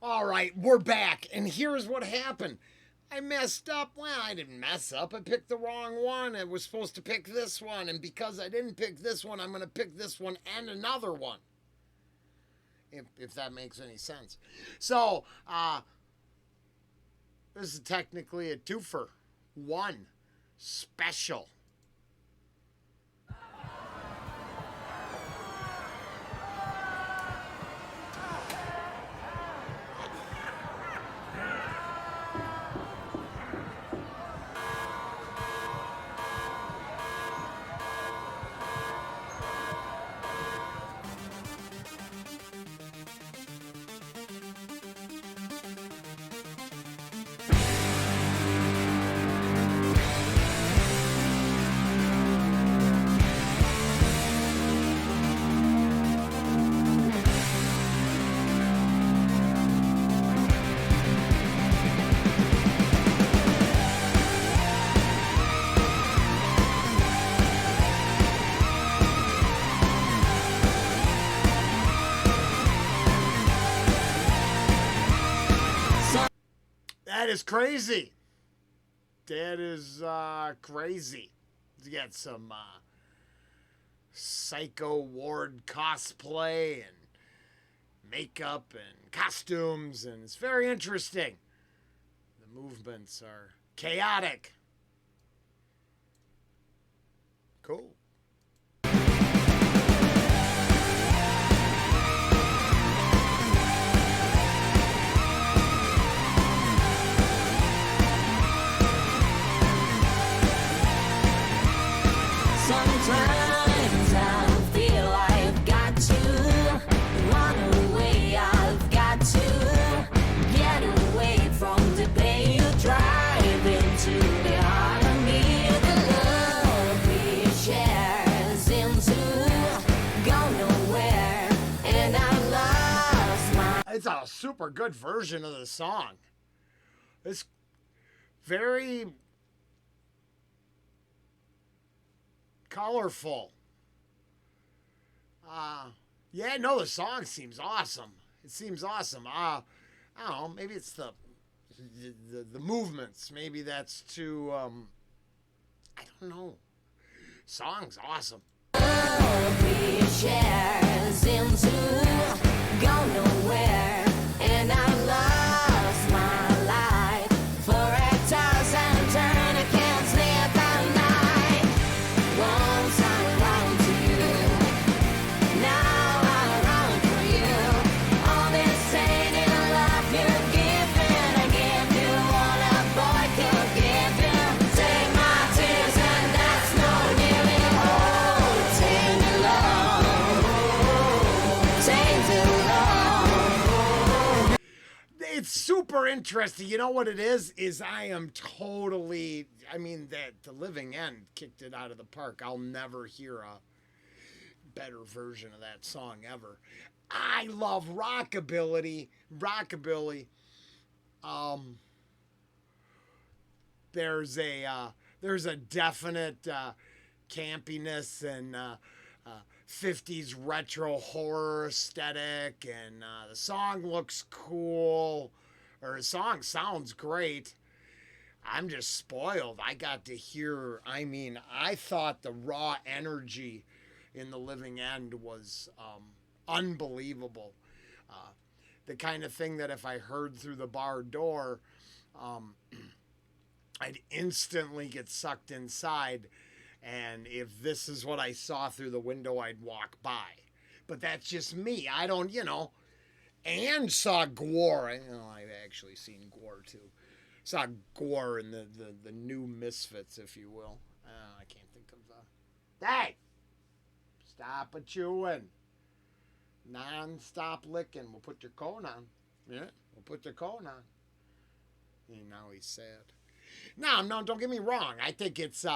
All right, we're back, and here's what happened. I messed up. Well, I didn't mess up. I picked the wrong one. I was supposed to pick this one, and because I didn't pick this one, I'm going to pick this one and another one. If that makes any sense. So, this is technically a twofer. One special. That is crazy. That is crazy. You got some Psycho Ward cosplay and makeup and costumes, and it's very interesting. The movements are chaotic. Cool. Sometimes I feel I've got to run away. I've got to get away from the pain you drive into the heart of me. The love we share seems to go nowhere, and I lost my. It's a super good version of the song. It's very colorful. Yeah, no, the song seems awesome. It seems awesome. I don't know, maybe it's the movements. Maybe that's too I don't know. Song's awesome. Love we share seems to go nowhere, and I lost my life for hectares and turn. I can't sleep at night. Once I run to you, now I run for you. All this tainted love you're giving, I give you all a boy could give you. Take my tears and that's no nearly all. Tainted love, tainted love. It's super interesting. You know what it is? I am totally. I mean, that the Living End kicked it out of the park. I'll never hear a better version of that song ever. I love rockabilly. Rockabilly. There's a definite campiness and 50s retro horror aesthetic, and the song looks cool, or the song sounds great. I'm just spoiled. I got to hear, I mean, I thought the raw energy in The Living End was unbelievable. The kind of thing that if I heard through the bar door, I'd instantly get sucked inside. And if this is what I saw through the window, I'd walk by. But that's just me. I don't, and saw gore. I've actually seen gore too. Saw gore in the new Misfits, if you will. I can't think of. Hey! Stop a chewing. Non-stop licking. We'll put your cone on. Yeah, we'll put your cone on. And now he's sad. No, don't get me wrong. I think it's,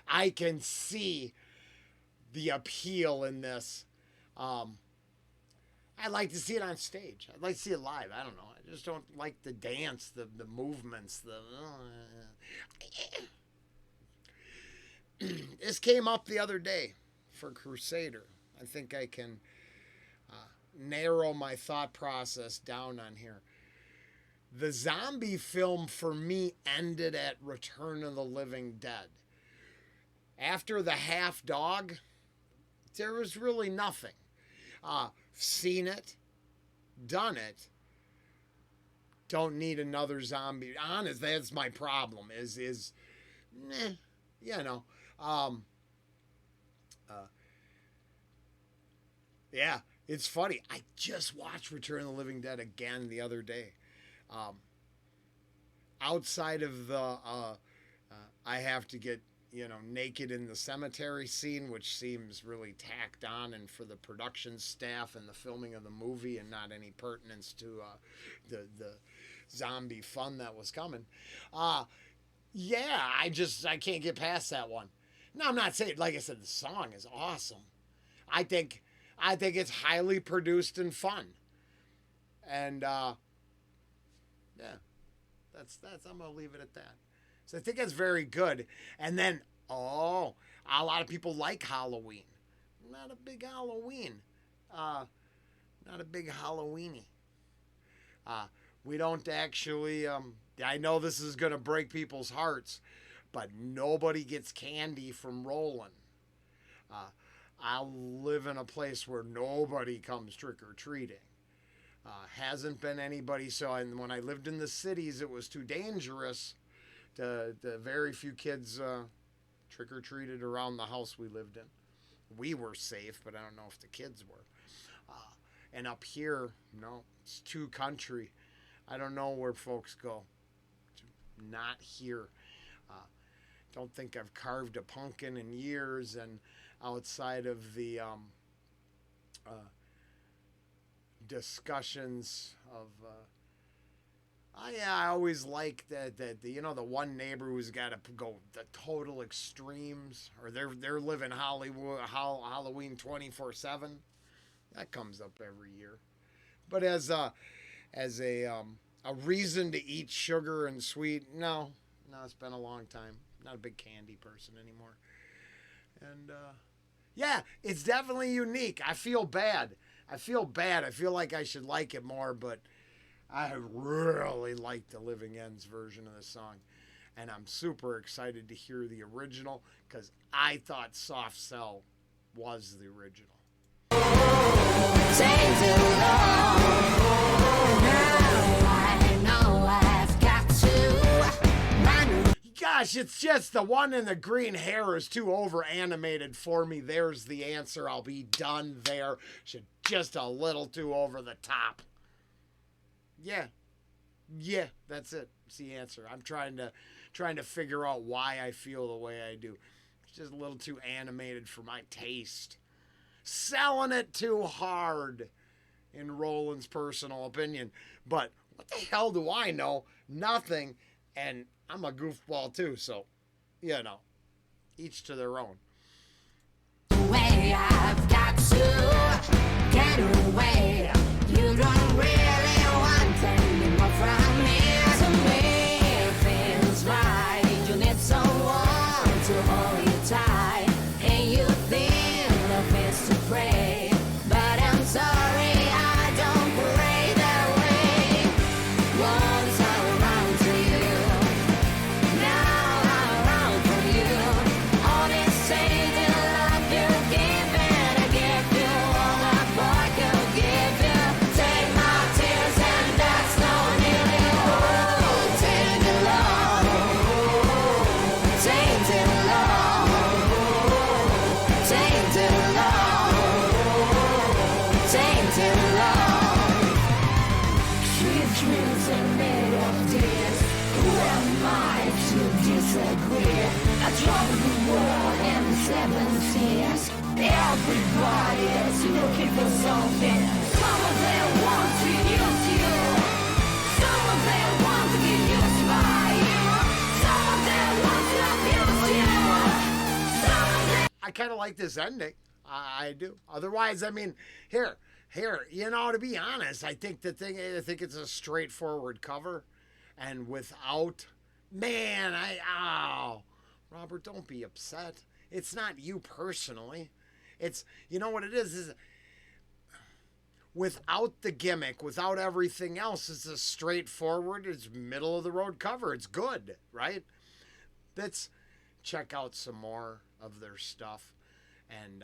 I can see the appeal in this. I'd like to see it on stage. I'd like to see it live. I don't know. I just don't like the dance, the movements, This came up the other day for Crusader. I think I can narrow my thought process down on here. The zombie film for me ended at Return of the Living Dead. After the half dog, there was really nothing. Seen it, done it. Don't need another zombie. Honest, that's my problem. You know, um, yeah, it's funny. I just watched Return of the Living Dead again the other day. Um, Outside of I have to get naked in the cemetery scene, which seems really tacked on and for the production staff and the filming of the movie, and not any pertinence to the zombie fun that was coming. Yeah, I can't get past that one. No, I'm not saying, like I said, the song is awesome. I think it's highly produced and fun, and yeah, that's I'm gonna leave it at that. So I think that's very good. And then, a lot of people like Halloween. Not a big Halloween. Not a big Halloweeny. We don't actually. I know this is gonna break people's hearts, but nobody gets candy from Rollen. I live in a place where nobody comes trick or treating. Hasn't been anybody. So, and when I lived in the cities, it was too dangerous. The very few kids trick or treated around the house we lived in. We were safe, but I don't know if the kids were. And up here, no, it's too country. I don't know where folks go. Not here. Don't think I've carved a pumpkin in years, and outside of the discussions of I always like that the one neighbor who's got to go the total extremes, or they're living Hollywood Halloween 24/7. That comes up every year. But as a reason to eat sugar and sweet, no, it's been a long time. Not a big candy person anymore. And yeah, it's definitely unique. I feel bad. I feel like I should like it more, but I really like the Living Ends version of the song. And I'm super excited to hear the original, because I thought Soft Cell was the original. Gosh, it's just the one in the green hair is too over animated for me. There's the answer. I'll be done there. Just a little too over the top. Yeah, that's it. It's the answer. I'm trying to figure out why I feel the way I do. It's just a little too animated for my taste. Selling it too hard, in Roland's personal opinion. But what the hell do I know? Nothing. And I'm a goofball too, so, each to their own. Way I've got to get away. You don't really want any more from me. To make things right, you need someone to hold you tight. And you think love is to pray, but I'm sorry, I don't pray that way. Once I ran to you, now I'm around for you. All this saving love you give it, I give you all that boy could give you. Take my tears and that's no nearly all. Tainted love, tainted love, tainted love, tainted love. Sweet dreams are made of tears. Who am I to disagree? I travel the world in 7 seas. Everybody is looking for something. Some of them want to use you. Some of them want to get used by you. Some of them want to abuse you. Some of them. I kind of like this ending. I do. Otherwise, I mean, here, to be honest, I think it's a straightforward cover, and without, man, Robert, don't be upset. It's not you personally. It's, what it is without the gimmick, without everything else. It's a straightforward, it's middle of the road cover. It's good, right? Let's check out some more of their stuff. And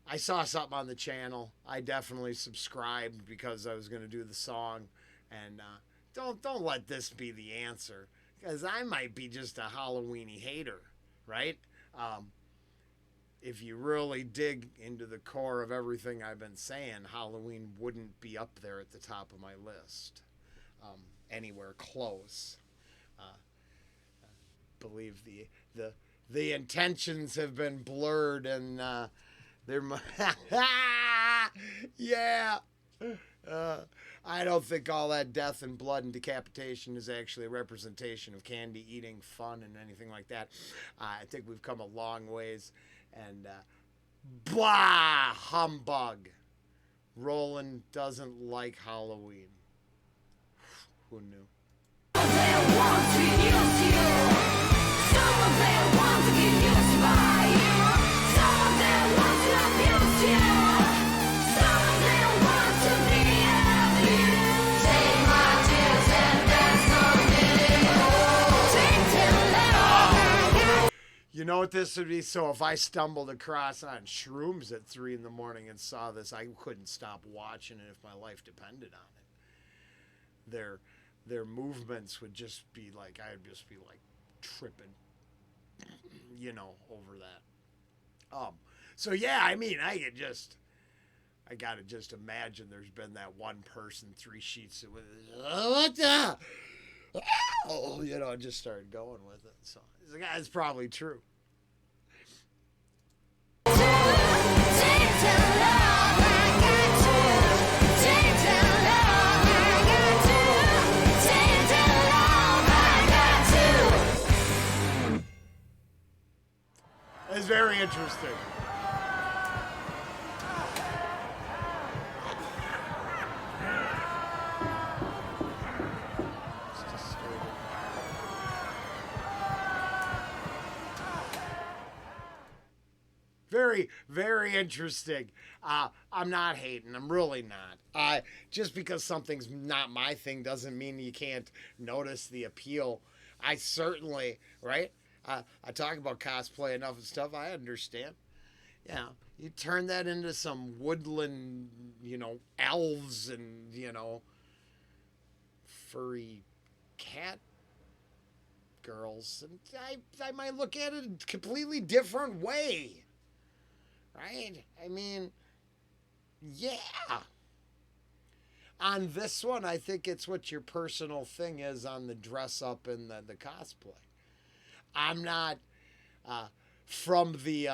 I saw something on the channel. I definitely subscribed because I was going to do the song. And don't let this be the answer, because I might be just a Halloweeny hater, right? If you really dig into the core of everything I've been saying, Halloween wouldn't be up there at the top of my list, anywhere close. Believe the intentions have been blurred, and they're yeah. I don't think all that death and blood and decapitation is actually a representation of candy eating, fun, and anything like that. I think we've come a long ways. And blah, humbug. Rollen doesn't like Halloween. Who knew? They want to use you. Some of them want to get used by you. Some of them want to abuse you. Some of them want to be of you. Take my tears and there's no anymore. Tainted love. You know what this would be? So if I stumbled across on shrooms at 3 in the morning and saw this, I couldn't stop watching it if my life depended on it. Their movements would just be like, I'd just be like tripping, over that. So yeah, I mean, I gotta just imagine there's been that one person, 3 sheets with, what the? Oh, just started going with it. So it's probably true. It's very interesting. Very, very interesting. I'm not hating. I'm really not. Just because something's not my thing doesn't mean you can't notice the appeal. I certainly, right? I talk about cosplay enough and stuff. I understand. Yeah, you turn that into some woodland, elves and, furry cat girls. And I might look at it a completely different way. Right? I mean, yeah. On this one, I think it's what your personal thing is on the dress up and the cosplay. I'm not from the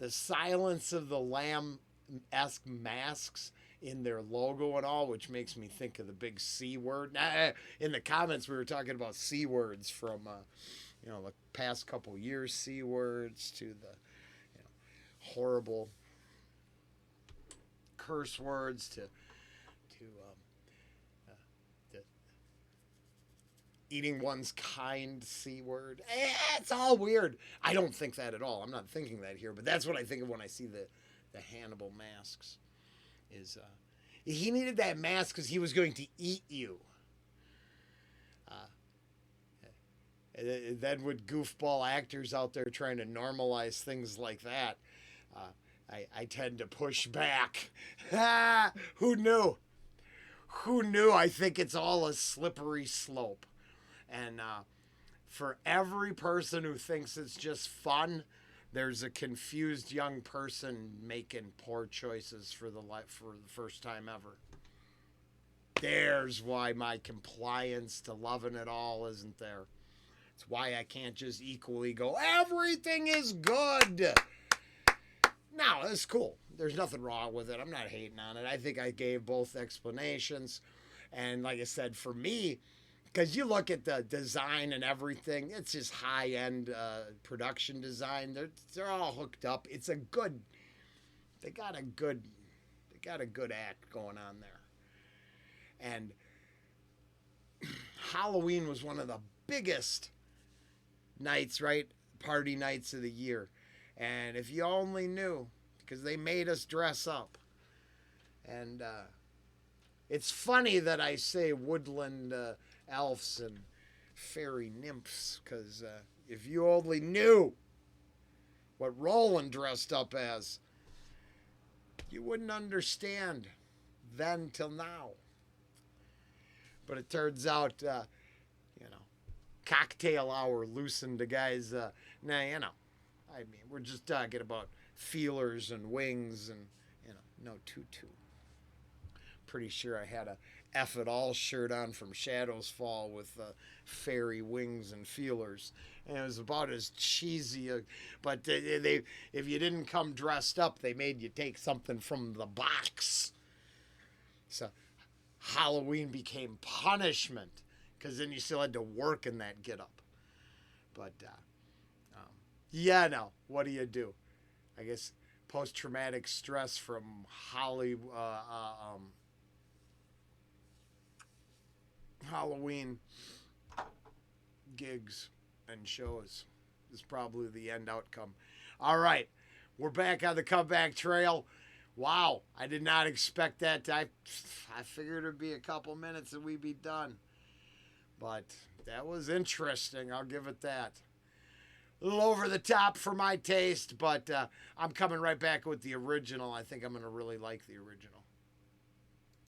Silence of the Lamb-esque masks in their logo and all, which makes me think of the big C word. In the comments, we were talking about C words from the past couple years, C words to the horrible curse words to eating one's kind C word. It's all weird. I don't think that at all. I'm not thinking that here, but that's what I think of when I see the Hannibal masks. Is he needed that mask because he was going to eat you. Then with goofball actors out there trying to normalize things like that, I tend to push back. Who knew? Who knew? I think it's all a slippery slope. And for every person who thinks it's just fun, there's a confused young person making poor choices for the first time ever. There's why my compliance to loving it all isn't there. It's why I can't just equally go, everything is good. No, it's cool. There's nothing wrong with it. I'm not hating on it. I think I gave both explanations. And like I said, for me, because you look at the design and everything, it's just high-end production design. They're all hooked up. It's a good. They got a good act going on there. And Halloween was one of the biggest nights, right? Party nights of the year. And if you only knew, because they made us dress up. And it's funny that I say woodland elves and fairy nymphs, because if you only knew what Rollen dressed up as, you wouldn't understand then till now. But it turns out, cocktail hour loosened the guys. Now, I mean, we're just talking about feelers and wings and, no tutu. Pretty sure I had a F it all shirt on from Shadows Fall with fairy wings and feelers. And it was about as cheesy, but they if you didn't come dressed up, they made you take something from the box. So Halloween became punishment, because then you still had to work in that get-up. But, no, what do you do? I guess post-traumatic stress from Halloween gigs and shows is probably the end outcome. All right, we're back on the comeback trail. Wow, I did not expect that. I figured it'd be a couple minutes and we'd be done. But that was interesting, I'll give it that. A little over the top for my taste, but I'm coming right back with the original. I think I'm going to really like the original.